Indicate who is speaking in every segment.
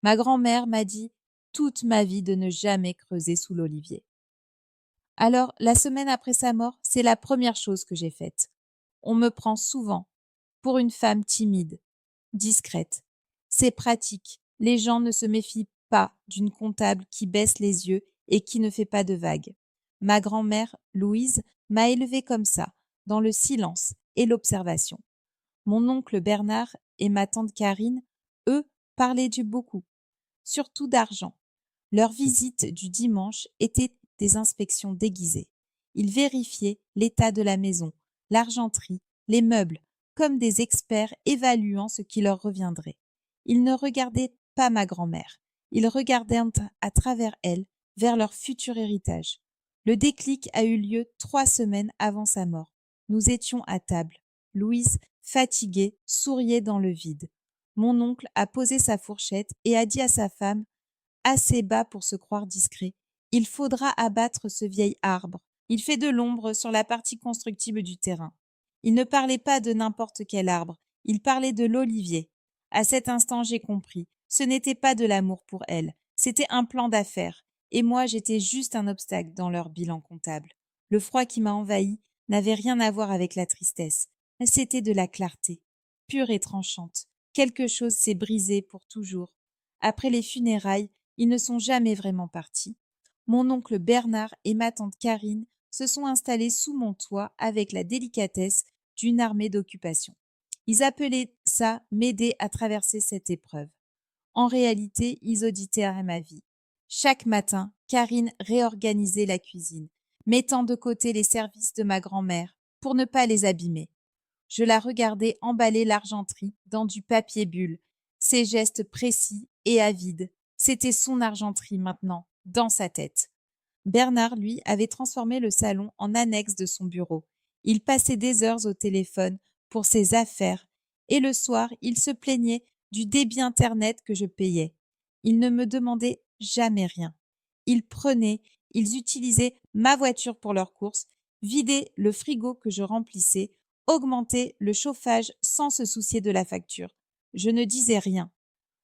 Speaker 1: Ma grand-mère m'a dit toute ma vie de ne jamais creuser sous l'olivier. Alors, la semaine après sa mort, c'est la première chose que j'ai faite. On me prend souvent pour une femme timide, discrète. C'est pratique. Les gens ne se méfient pas d'une comptable qui baisse les yeux et qui ne fait pas de vagues. Ma grand-mère, Louise, m'a élevée comme ça, dans le silence et l'observation. Mon oncle Bernard et ma tante Karine, eux, parlaient du beaucoup, surtout d'argent. Leurs visites du dimanche étaient des inspections déguisées. Ils vérifiaient l'état de la maison, l'argenterie, les meubles, comme des experts évaluant ce qui leur reviendrait. Ils ne regardaient pas ma grand-mère. Ils regardaient à travers elle vers leur futur héritage. Le déclic a eu lieu 3 semaines avant sa mort. Nous étions à table. Louise, fatiguée, souriait dans le vide. Mon oncle a posé sa fourchette et a dit à sa femme assez bas pour se croire discret. Il faudra abattre ce vieil arbre. Il fait de l'ombre sur la partie constructible du terrain. Il ne parlait pas de n'importe quel arbre, il parlait de l'olivier. À cet instant, j'ai compris. Ce n'était pas de l'amour pour elle, c'était un plan d'affaires. Et moi, j'étais juste un obstacle dans leur bilan comptable. Le froid qui m'a envahi n'avait rien à voir avec la tristesse. C'était de la clarté, pure et tranchante. Quelque chose s'est brisé pour toujours. Après les funérailles, ils ne sont jamais vraiment partis. Mon oncle Bernard et ma tante Karine se sont installés sous mon toit avec la délicatesse d'une armée d'occupation. Ils appelaient ça m'aider à traverser cette épreuve. En réalité, ils auditaient ma vie. Chaque matin, Karine réorganisait la cuisine, mettant de côté les services de ma grand-mère pour ne pas les abîmer. Je la regardais emballer l'argenterie dans du papier bulle, ses gestes précis et avides. C'était son argenterie maintenant, dans sa tête. Bernard, lui, avait transformé le salon en annexe de son bureau. Il passait des heures au téléphone pour ses affaires et le soir, il se plaignait du débit Internet que je payais. Il ne me demandait jamais rien. Ils utilisaient ma voiture pour leurs courses, vidaient le frigo que je remplissais, augmentaient le chauffage sans se soucier de la facture. Je ne disais rien.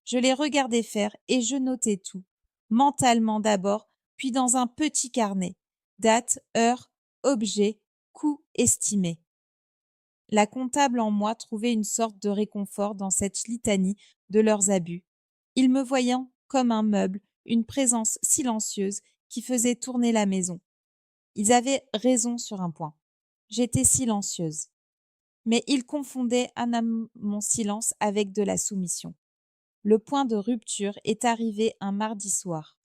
Speaker 1: Je les regardais faire et je notais tout, mentalement d'abord, puis dans un petit carnet. Date, heure, objet, coût estimé. La comptable en moi trouvait une sorte de réconfort dans cette litanie de leurs abus. Ils me voyant comme un meuble, une présence silencieuse qui faisait tourner la maison. Ils avaient raison sur un point. J'étais silencieuse. Mais ils confondaient mon silence avec de la soumission. Le point de rupture est arrivé un mardi soir,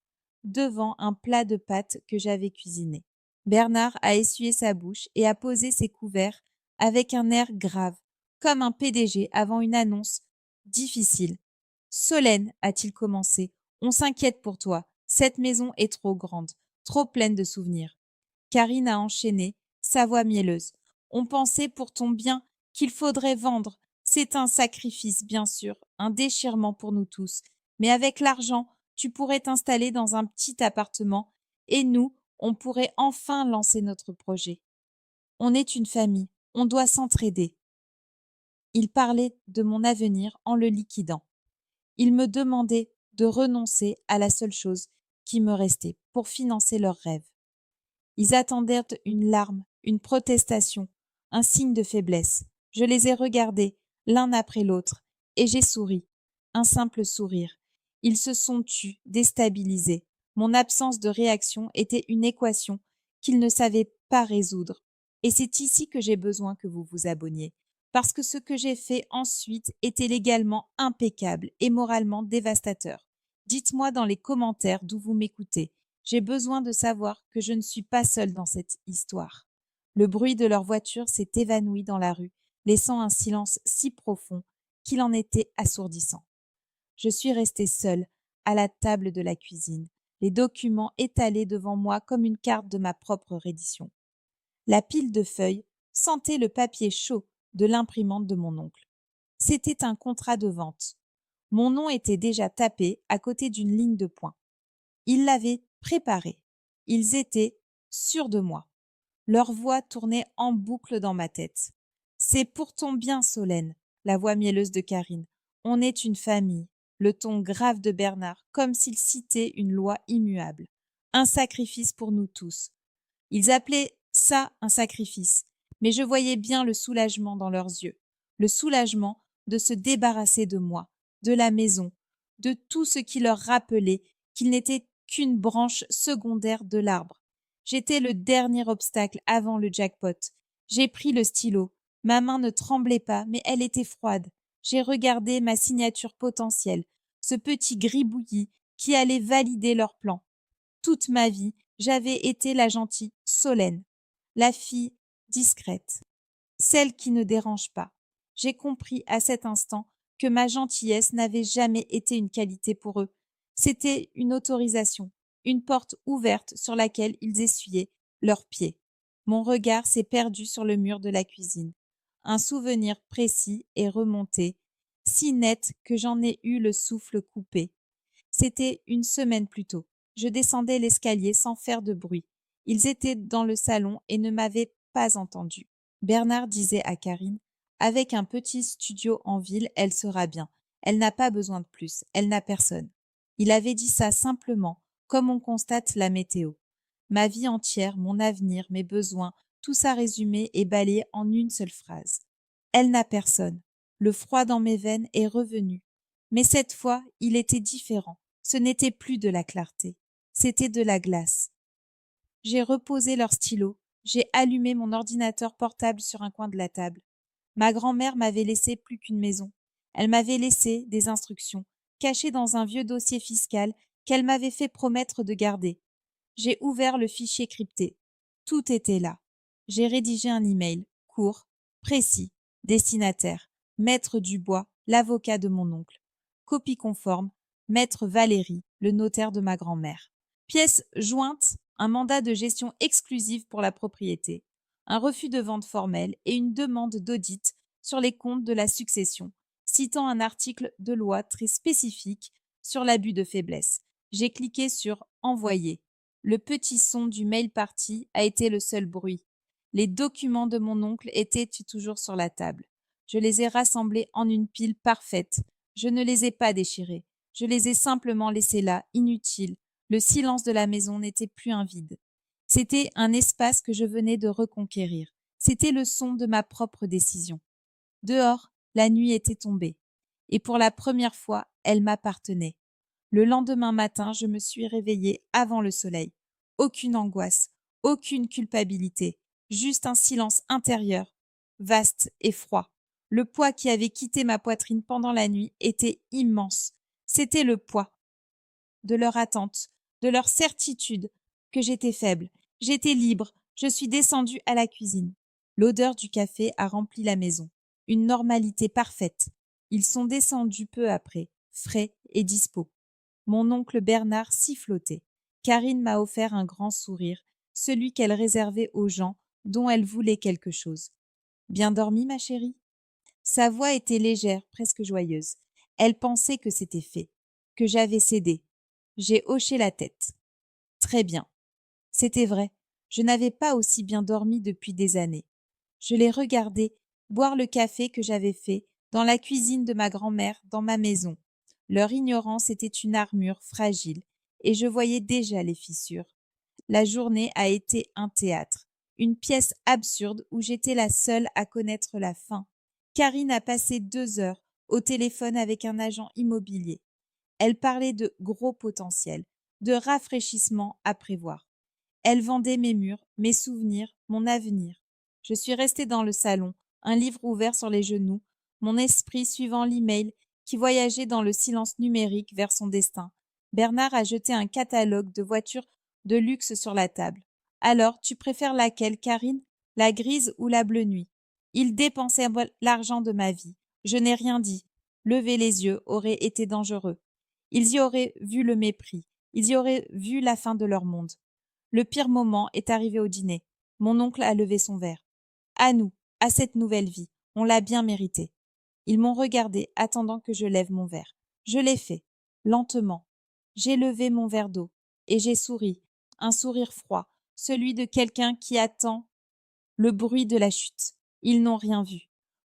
Speaker 1: devant un plat de pâtes que j'avais cuisiné. Bernard a essuyé sa bouche et a posé ses couverts avec un air grave, comme un PDG avant une annonce difficile. Solène, a-t-il commencé, on s'inquiète pour toi. Cette maison est trop grande, trop pleine de souvenirs. Karine a enchaîné, sa voix mielleuse. On pensait pour ton bien qu'il faudrait vendre. C'est un sacrifice, bien sûr, un déchirement pour nous tous. Mais avec l'argent, tu pourrais t'installer dans un petit appartement et nous, on pourrait enfin lancer notre projet. On est une famille, on doit s'entraider. Il parlait de mon avenir en le liquidant. Il me demandait de renoncer à la seule chose qui me restait pour financer leurs rêves. Ils attendirent une larme, une protestation, un signe de faiblesse. Je les ai regardés, l'un après l'autre, et j'ai souri, un simple sourire. Ils se sont tus, déstabilisés. Mon absence de réaction était une équation qu'ils ne savaient pas résoudre. Et c'est ici que j'ai besoin que vous vous abonniez, parce que ce que j'ai fait ensuite était légalement impeccable et moralement dévastateur. Dites-moi dans les commentaires d'où vous m'écoutez. J'ai besoin de savoir que je ne suis pas seule dans cette histoire. Le bruit de leur voiture s'est évanoui dans la rue, laissant un silence si profond qu'il en était assourdissant. Je suis restée seule, à la table de la cuisine, les documents étalés devant moi comme une carte de ma propre reddition. La pile de feuilles sentait le papier chaud de l'imprimante de mon oncle. C'était un contrat de vente. Mon nom était déjà tapé à côté d'une ligne de points. Ils l'avaient préparé. Ils étaient sûrs de moi. Leur voix tournait en boucle dans ma tête. C'est pour ton bien, Solène, la voix mielleuse de Karine. On est une famille. le ton grave de Bernard, comme s'il citait une loi immuable. Un sacrifice pour nous tous. Ils appelaient ça un sacrifice, mais je voyais bien le soulagement dans leurs yeux, le soulagement de se débarrasser de moi, de la maison, de tout ce qui leur rappelait qu'ils n'étaient qu'une branche secondaire de l'arbre. J'étais le dernier obstacle avant le jackpot. J'ai pris le stylo. Ma main ne tremblait pas, mais elle était froide. J'ai regardé ma signature potentielle, ce petit gribouillis qui allait valider leur plan. Toute ma vie, j'avais été la gentille Solène, la fille discrète, celle qui ne dérange pas. J'ai compris à cet instant que ma gentillesse n'avait jamais été une qualité pour eux. C'était une autorisation, une porte ouverte sur laquelle ils essuyaient leurs pieds. Mon regard s'est perdu sur le mur de la cuisine. Un souvenir précis est remonté, si net que j'en ai eu le souffle coupé. C'était une semaine plus tôt. Je descendais l'escalier sans faire de bruit. Ils étaient dans le salon et ne m'avaient pas entendu. Bernard disait à Karine, avec un petit studio en ville, elle sera bien. Elle n'a pas besoin de plus. Elle n'a personne. Il avait dit ça simplement, comme on constate la météo. Ma vie entière, mon avenir, mes besoins, tout ça résumé et balayé en une seule phrase. Elle n'a personne. Le froid dans mes veines est revenu. Mais cette fois, il était différent. Ce n'était plus de la clarté, c'était de la glace. J'ai reposé leur stylo, j'ai allumé mon ordinateur portable sur un coin de la table. Ma grand-mère m'avait laissé plus qu'une maison. Elle m'avait laissé des instructions, cachées dans un vieux dossier fiscal qu'elle m'avait fait promettre de garder. J'ai ouvert le fichier crypté. Tout était là. J'ai rédigé un email, court, précis, destinataire, Maître Dubois, l'avocat de mon oncle. Copie conforme, Maître Valérie, le notaire de ma grand-mère. Pièce jointe, un mandat de gestion exclusive pour la propriété, un refus de vente formel et une demande d'audit sur les comptes de la succession, citant un article de loi très spécifique sur l'abus de faiblesse. J'ai cliqué sur « Envoyer ». Le petit son du mail parti a été le seul bruit. Les documents de mon oncle étaient toujours sur la table. Je les ai rassemblés en une pile parfaite. Je ne les ai pas déchirés. Je les ai simplement laissés là, inutiles. Le silence de la maison n'était plus un vide. C'était un espace que je venais de reconquérir. C'était le son de ma propre décision. Dehors, la nuit était tombée. Et pour la première fois, elle m'appartenait. Le lendemain matin, je me suis réveillée avant le soleil. Aucune angoisse, aucune culpabilité, juste un silence intérieur, vaste et froid. Le poids qui avait quitté ma poitrine pendant la nuit était immense. C'était le poids de leur attente, de leur certitude que j'étais faible. J'étais libre. Je suis descendue à la cuisine. L'odeur du café a rempli la maison. Une normalité parfaite. Ils sont descendus peu après, frais et dispos. Mon oncle Bernard sifflotait. Karine m'a offert un grand sourire, celui qu'elle réservait aux gens dont elle voulait quelque chose. Bien dormi, ma chérie? Sa voix était légère, presque joyeuse. Elle pensait que c'était fait, que j'avais cédé. J'ai hoché la tête. Très bien. C'était vrai. Je n'avais pas aussi bien dormi depuis des années. Je les regardais boire le café que j'avais fait dans la cuisine de ma grand-mère, dans ma maison. Leur ignorance était une armure fragile, et je voyais déjà les fissures. La journée a été un théâtre, une pièce absurde où j'étais la seule à connaître la fin. Karine a passé 2 heures au téléphone avec un agent immobilier. Elle parlait de gros potentiel, de rafraîchissement à prévoir. Elle vendait mes murs, mes souvenirs, mon avenir. Je suis restée dans le salon, un livre ouvert sur les genoux, mon esprit suivant l'email qui voyageait dans le silence numérique vers son destin. Bernard a jeté un catalogue de voitures de luxe sur la table. Alors, tu préfères laquelle, Karine? La grise ou la bleue nuit? Il dépensait l'argent de ma vie. Je n'ai rien dit. Lever les yeux aurait été dangereux. Ils y auraient vu le mépris. Ils y auraient vu la fin de leur monde. Le pire moment est arrivé au dîner. Mon oncle a levé son verre. À nous, à cette nouvelle vie. On l'a bien mérité. Ils m'ont regardé, attendant que je lève mon verre. Je l'ai fait, lentement. J'ai levé mon verre d'eau, et j'ai souri, un sourire froid, celui de quelqu'un qui attend le bruit de la chute. Ils n'ont rien vu.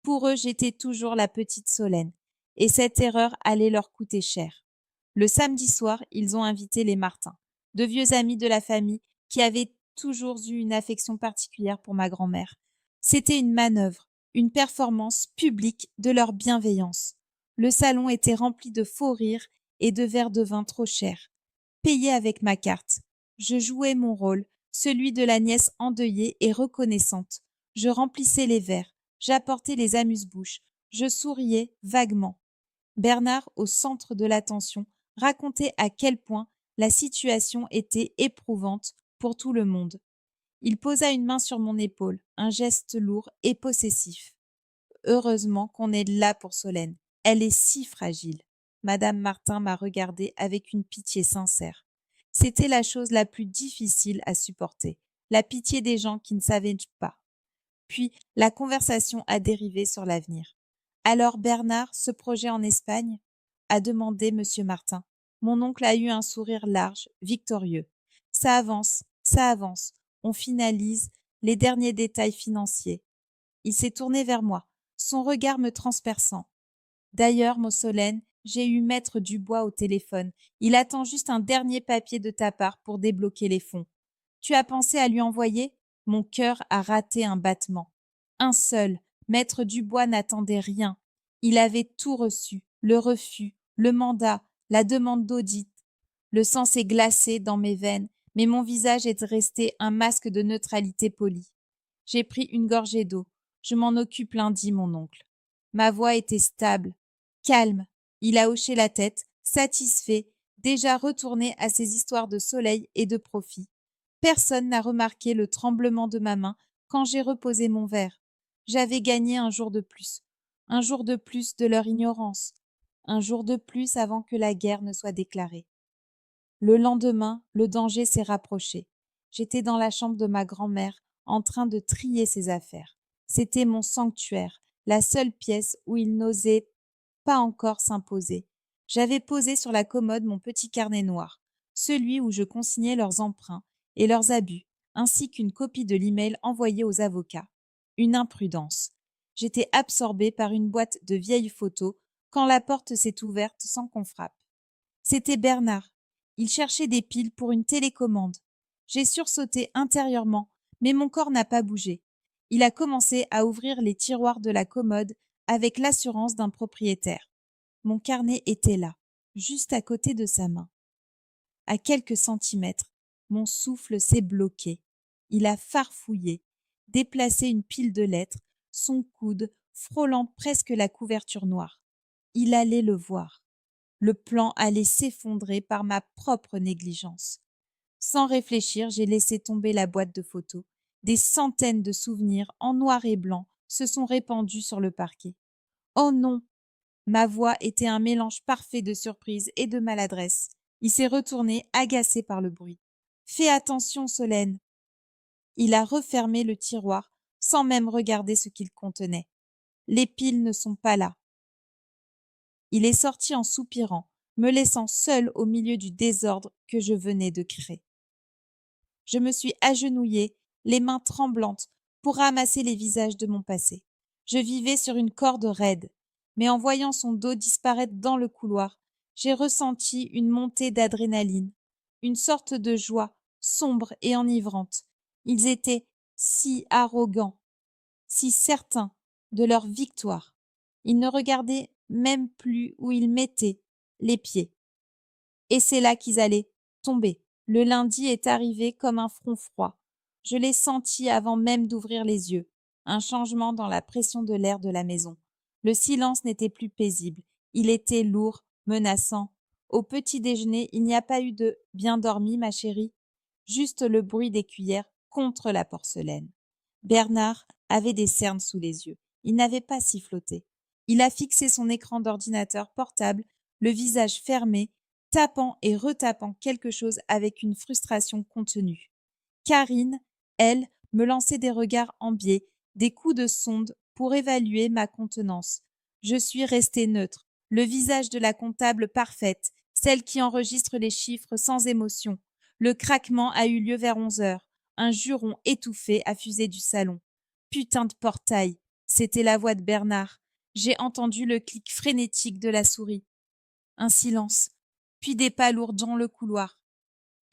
Speaker 1: Pour eux, j'étais toujours la petite Solène. et cette erreur allait leur coûter cher. Le samedi soir, ils ont invité les Martin, de vieux amis de la famille qui avaient toujours eu une affection particulière pour ma grand-mère. C'était une manœuvre, une performance publique de leur bienveillance. Le salon était rempli de faux rires et de verres de vin trop chers. Payé avec ma carte. Je jouais mon rôle, celui de la nièce endeuillée et reconnaissante. Je remplissais les verres, j'apportais les amuse-bouches, je souriais vaguement. Bernard, au centre de l'attention, racontait à quel point la situation était éprouvante pour tout le monde. Il posa une main sur mon épaule, un geste lourd et possessif. Heureusement qu'on est là pour Solène. Elle est si fragile. Madame Martin m'a regardée avec une pitié sincère. C'était la chose la plus difficile à supporter, la pitié des gens qui ne savaient pas. Puis la conversation a dérivé sur l'avenir. Alors Bernard, ce projet en Espagne? A demandé monsieur Martin. Mon oncle a eu un sourire large, victorieux. Ça avance, ça avance. On finalise les derniers détails financiers. Il s'est tourné vers moi, son regard me transperçant. D'ailleurs, Solène, j'ai eu maître Dubois au téléphone. Il attend juste un dernier papier de ta part pour débloquer les fonds. Tu as pensé à lui envoyer? Mon cœur a raté un battement. Un seul, maître Dubois n'attendait rien. Il avait tout reçu, le refus, le mandat, la demande d'audit. Le sang s'est glacé dans mes veines, mais mon visage est resté un masque de neutralité polie. J'ai pris une gorgée d'eau. Je m'en occupe lundi, mon oncle. Ma voix était stable, calme. Il a hoché la tête, satisfait, déjà retourné à ses histoires de soleil et de profit. Personne n'a remarqué le tremblement de ma main quand j'ai reposé mon verre. J'avais gagné un jour de plus de leur ignorance, un jour de plus avant que la guerre ne soit déclarée. Le lendemain, le danger s'est rapproché. J'étais dans la chambre de ma grand-mère, en train de trier ses affaires. C'était mon sanctuaire, la seule pièce où il n'osait pas encore s'imposer. J'avais posé sur la commode mon petit carnet noir, celui où je consignais leurs emprunts et leurs abus, ainsi qu'une copie de l'email envoyé aux avocats. Une imprudence. J'étais absorbée par une boîte de vieilles photos quand la porte s'est ouverte sans qu'on frappe. C'était Bernard. Il cherchait des piles pour une télécommande. J'ai sursauté intérieurement, mais mon corps n'a pas bougé. Il a commencé à ouvrir les tiroirs de la commode avec l'assurance d'un propriétaire. Mon carnet était là, juste à côté de sa main. À quelques centimètres, mon souffle s'est bloqué. Il a farfouillé, déplacé une pile de lettres, son coude frôlant presque la couverture noire. Il allait le voir. Le plan allait s'effondrer par ma propre négligence. Sans réfléchir, j'ai laissé tomber la boîte de photos. Des centaines de souvenirs en noir et blanc se sont répandus sur le parquet. Oh non! Ma voix était un mélange parfait de surprise et de maladresse. Il s'est retourné, agacé par le bruit. Fais attention, Solène! Il a refermé le tiroir sans même regarder ce qu'il contenait. Les piles ne sont pas là. Il est sorti en soupirant, me laissant seule au milieu du désordre que je venais de créer. Je me suis agenouillée, les mains tremblantes, pour ramasser les visages de mon passé. Je vivais sur une corde raide, mais en voyant son dos disparaître dans le couloir, j'ai ressenti une montée d'adrénaline, une sorte de joie sombre et enivrante. Ils étaient si arrogants, si certains de leur victoire. Ils ne regardaient même plus où ils mettaient les pieds. Et c'est là qu'ils allaient tomber. Le lundi est arrivé comme un front froid. Je l'ai senti avant même d'ouvrir les yeux. Un changement dans la pression de l'air de la maison. Le silence n'était plus paisible. Il était lourd, menaçant. Au petit déjeuner, il n'y a pas eu de « bien dormi, ma chérie », juste le bruit des cuillères contre la porcelaine. Bernard avait des cernes sous les yeux. Il n'avait pas siffloté. Il a fixé son écran d'ordinateur portable, le visage fermé, tapant et retapant quelque chose avec une frustration contenue. Karine, elle, me lançait des regards en biais, des coups de sonde pour évaluer ma contenance. Je suis restée neutre, le visage de la comptable parfaite, celle qui enregistre les chiffres sans émotion. Le craquement a eu lieu vers 11 heures. Un juron étouffé a fusé du salon. Putain de portail, c'était la voix de Bernard. J'ai entendu le clic frénétique de la souris. Un silence, puis des pas lourds dans le couloir.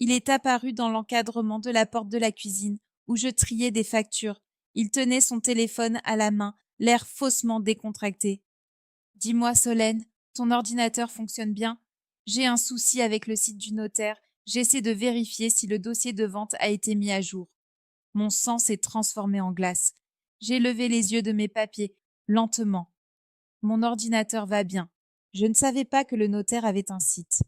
Speaker 1: Il est apparu dans l'encadrement de la porte de la cuisine, où je triais des factures. Il tenait son téléphone à la main, l'air faussement décontracté. « Dis-moi, Solène, ton ordinateur fonctionne bien ? J'ai un souci avec le site du notaire. J'essaie de vérifier si le dossier de vente a été mis à jour. » Mon sang s'est transformé en glace. J'ai levé les yeux de mes papiers, lentement. Mon ordinateur va bien. Je ne savais pas que le notaire avait un site.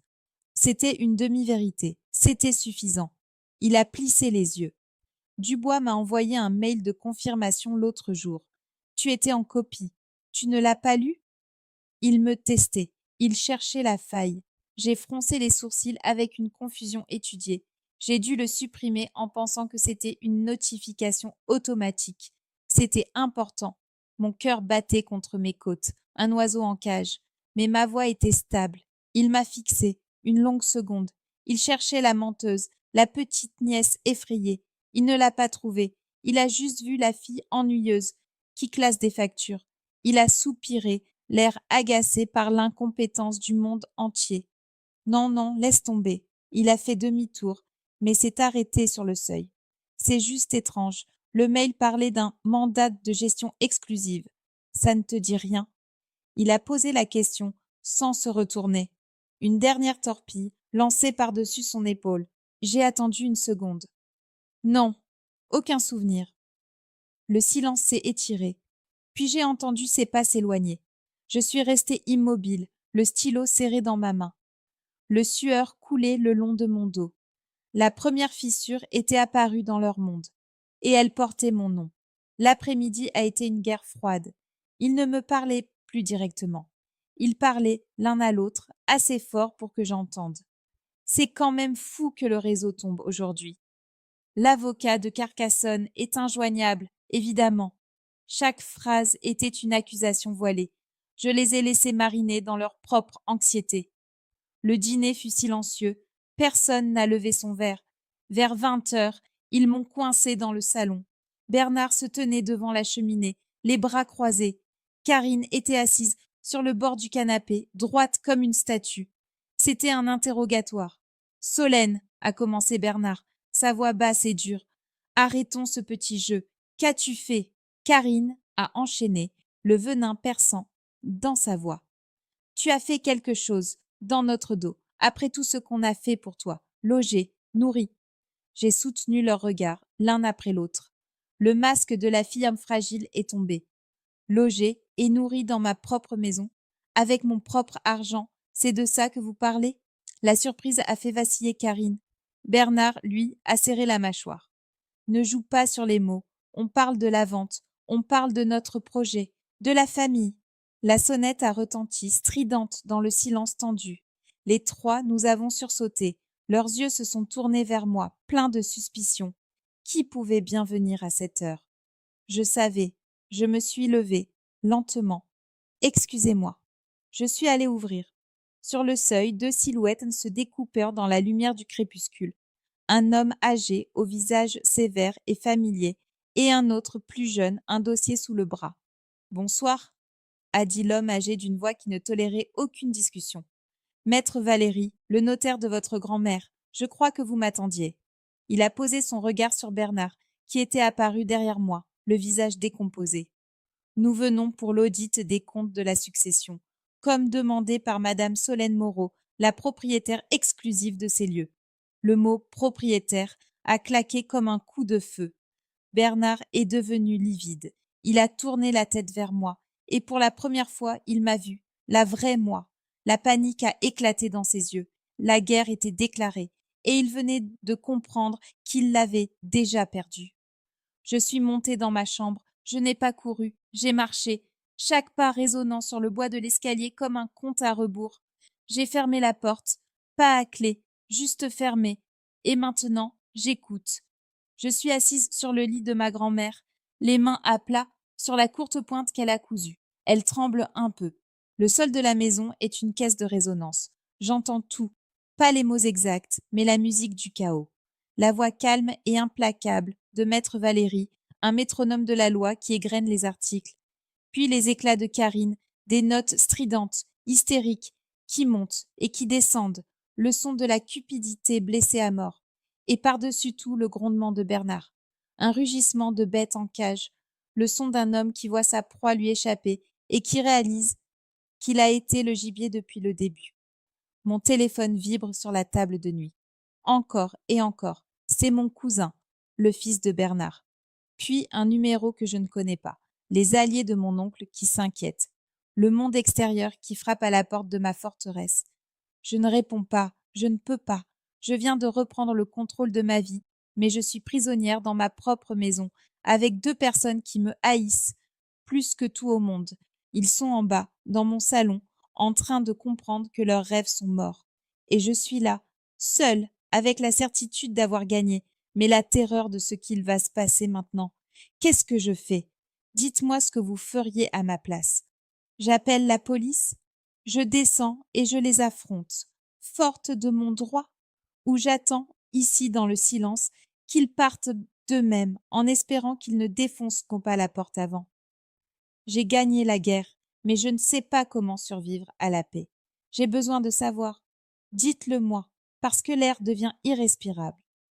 Speaker 1: C'était une demi-vérité. C'était suffisant. Il a plissé les yeux. Dubois m'a envoyé un mail de confirmation l'autre jour. Tu étais en copie. Tu ne l'as pas lu ? Il me testait. Il cherchait la faille. J'ai froncé les sourcils avec une confusion étudiée. J'ai dû le supprimer en pensant que c'était une notification automatique. C'était important. Mon cœur battait contre mes côtes, un oiseau en cage. Mais ma voix était stable. Il m'a fixé, une longue seconde. Il cherchait la menteuse, la petite nièce effrayée. Il ne l'a pas trouvée. Il a juste vu la fille ennuyeuse qui classe des factures. Il a soupiré, l'air agacé par l'incompétence du monde entier. Non, non, laisse tomber. Il a fait demi-tour, mais s'est arrêté sur le seuil. C'est juste étrange. Le mail parlait d'un mandat de gestion exclusive. Ça ne te dit rien ? Il a posé la question, sans se retourner. Une dernière torpille, lancée par-dessus son épaule. J'ai attendu une seconde. Non, aucun souvenir. Le silence s'est étiré. Puis j'ai entendu ses pas s'éloigner. Je suis restée immobile, le stylo serré dans ma main. Le sueur coulait le long de mon dos. La première fissure était apparue dans leur monde. Et elle portait mon nom. L'après-midi a été une guerre froide. Ils ne me parlaient plus directement. Ils parlaient l'un à l'autre, assez fort pour que j'entende. C'est quand même fou que le réseau tombe aujourd'hui. L'avocat de Carcassonne est injoignable, évidemment. Chaque phrase était une accusation voilée. Je les ai laissés mariner dans leur propre anxiété. Le dîner fut silencieux. Personne n'a levé son verre. Vers 20 heures, ils m'ont coincé dans le salon. Bernard se tenait devant la cheminée, les bras croisés. Karine était assise sur le bord du canapé, droite comme une statue. C'était un interrogatoire. « Solène, » a commencé Bernard, sa voix basse et dure. « Arrêtons ce petit jeu. Qu'as-tu fait ?» Karine a enchaîné, le venin perçant dans sa voix. « Tu as fait quelque chose, dans notre dos, après tout ce qu'on a fait pour toi, logé, nourri. » J'ai soutenu leurs regards, l'un après l'autre. Le masque de la fille fragile est tombé. Logé et nourri dans ma propre maison, avec mon propre argent, c'est de ça que vous parlez ? La surprise a fait vaciller Karine. Bernard, lui, a serré la mâchoire. Ne joue pas sur les mots. On parle de la vente. On parle de notre projet. De la famille. La sonnette a retenti, stridente dans le silence tendu. Les trois, nous avons sursauté. Leurs yeux se sont tournés vers moi, pleins de suspicion. Qui pouvait bien venir à cette heure ? Je savais. Je me suis levée, lentement. « Excusez-moi. » Je suis allée ouvrir. Sur le seuil, deux silhouettes se découpèrent dans la lumière du crépuscule. Un homme âgé, au visage sévère et familier, et un autre plus jeune, un dossier sous le bras. « Bonsoir, » a dit l'homme âgé d'une voix qui ne tolérait aucune discussion. « Maître Valéry, le notaire de votre grand-mère, je crois que vous m'attendiez. » Il a posé son regard sur Bernard, qui était apparu derrière moi, le visage décomposé. « Nous venons pour l'audit des comptes de la succession, comme demandé par Madame Solène Moreau, la propriétaire exclusive de ces lieux. » Le mot « propriétaire » a claqué comme un coup de feu. Bernard est devenu livide. Il a tourné la tête vers moi, et pour la première fois, il m'a vu, la vraie moi. La panique a éclaté dans ses yeux. La guerre était déclarée, et il venait de comprendre qu'il l'avait déjà perdue. Je suis montée dans ma chambre, je n'ai pas couru, j'ai marché, chaque pas résonnant sur le bois de l'escalier comme un compte à rebours. J'ai fermé la porte, pas à clé, juste fermée, et maintenant, j'écoute. Je suis assise sur le lit de ma grand-mère, les mains à plat sur la courte pointe qu'elle a cousue. Elle tremble un peu. Le sol de la maison est une caisse de résonance. J'entends tout, pas les mots exacts, mais la musique du chaos. La voix calme et implacable de maître Valéry, un métronome de la loi qui égrène les articles. Puis les éclats de Karine, des notes stridentes, hystériques, qui montent et qui descendent, le son de la cupidité blessée à mort, et par-dessus tout le grondement de Bernard, un rugissement de bête en cage, le son d'un homme qui voit sa proie lui échapper et qui réalise qu'il a été le gibier depuis le début. Mon téléphone vibre sur la table de nuit. Encore et encore, c'est mon cousin, le fils de Bernard. Puis un numéro que je ne connais pas, les alliés de mon oncle qui s'inquiètent, le monde extérieur qui frappe à la porte de ma forteresse. Je ne réponds pas, je ne peux pas. Je viens de reprendre le contrôle de ma vie, mais je suis prisonnière dans ma propre maison, avec 2 personnes qui me haïssent plus que tout au monde. Ils sont en bas, dans mon salon, en train de comprendre que leurs rêves sont morts. Et je suis là, seule, avec la certitude d'avoir gagné, mais la terreur de ce qu'il va se passer maintenant. Qu'est-ce que je fais? Dites-moi ce que vous feriez à ma place. J'appelle la police? Je descends et je les affronte, forte de mon droit, ou j'attends, ici dans le silence, qu'ils partent d'eux-mêmes, en espérant qu'ils ne défonceront pas la porte avant. J'ai gagné la guerre, mais je ne sais pas comment survivre à la paix. J'ai besoin de savoir. Dites-le moi, parce que l'air devient irrespirable.